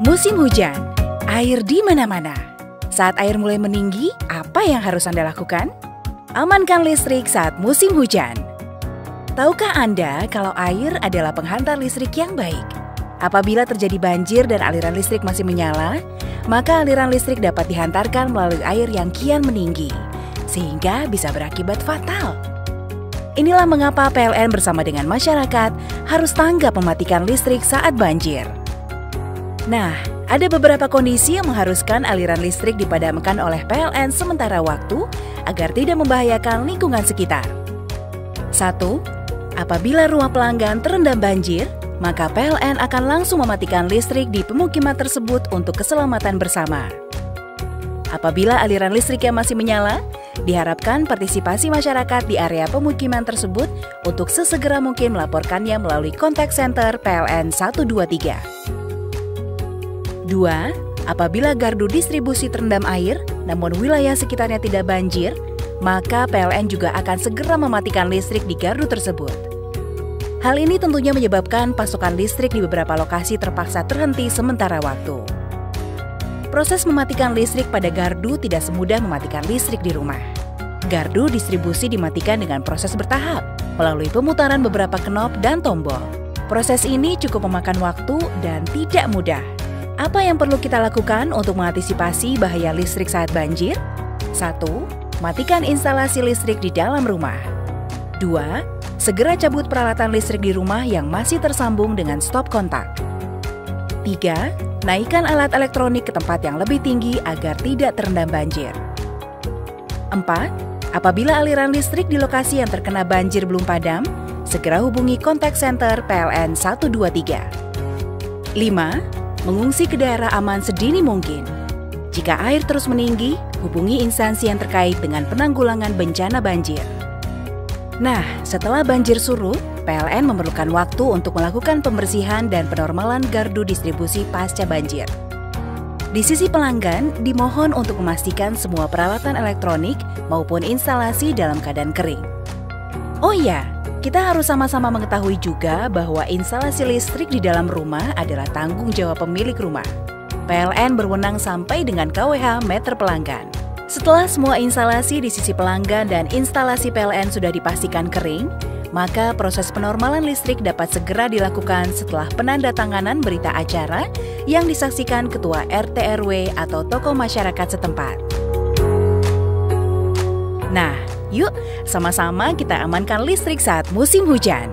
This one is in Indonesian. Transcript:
Musim hujan, air di mana-mana. Saat air mulai meninggi, apa yang harus Anda lakukan? Amankan listrik saat musim hujan. Tahukah Anda kalau air adalah penghantar listrik yang baik? Apabila terjadi banjir dan aliran listrik masih menyala, maka aliran listrik dapat dihantarkan melalui air yang kian meninggi, sehingga bisa berakibat fatal. Inilah mengapa PLN bersama dengan masyarakat harus tanggap mematikan listrik saat banjir. Nah, ada beberapa kondisi yang mengharuskan aliran listrik dipadamkan oleh PLN sementara waktu agar tidak membahayakan lingkungan sekitar. 1. Apabila rumah pelanggan terendam banjir, maka PLN akan langsung mematikan listrik di pemukiman tersebut untuk keselamatan bersama. Apabila aliran listriknya masih menyala, diharapkan partisipasi masyarakat di area pemukiman tersebut untuk sesegera mungkin melaporkannya melalui kontak center PLN 123. 2. Apabila gardu distribusi terendam air, namun wilayah sekitarnya tidak banjir, maka PLN juga akan segera mematikan listrik di gardu tersebut. Hal ini tentunya menyebabkan pasokan listrik di beberapa lokasi terpaksa terhenti sementara waktu. Proses mematikan listrik pada gardu tidak semudah mematikan listrik di rumah. Gardu distribusi dimatikan dengan proses bertahap, melalui pemutaran beberapa knop dan tombol. Proses ini cukup memakan waktu dan tidak mudah. Apa yang perlu kita lakukan untuk mengantisipasi bahaya listrik saat banjir? 1. Matikan instalasi listrik di dalam rumah. 2. Segera cabut peralatan listrik di rumah yang masih tersambung dengan stop kontak. 3. Naikkan alat elektronik ke tempat yang lebih tinggi agar tidak terendam banjir. 4. Apabila aliran listrik di lokasi yang terkena banjir belum padam, segera hubungi kontak center PLN 123. 5. Mengungsi ke daerah aman sedini mungkin. Jika air terus meninggi, hubungi instansi yang terkait dengan penanggulangan bencana banjir. Nah, setelah banjir surut, PLN memerlukan waktu untuk melakukan pembersihan dan penormalan gardu distribusi pasca banjir. Di sisi pelanggan, dimohon untuk memastikan semua peralatan elektronik maupun instalasi dalam keadaan kering. Oh iya, kita harus sama-sama mengetahui juga bahwa instalasi listrik di dalam rumah adalah tanggung jawab pemilik rumah. PLN berwenang sampai dengan KWH meter pelanggan. Setelah semua instalasi di sisi pelanggan dan instalasi PLN sudah dipastikan kering, maka proses penormalan listrik dapat segera dilakukan setelah penandatanganan berita acara yang disaksikan Ketua RT RW atau tokoh masyarakat setempat. Nah, yuk sama-sama kita amankan listrik saat musim hujan.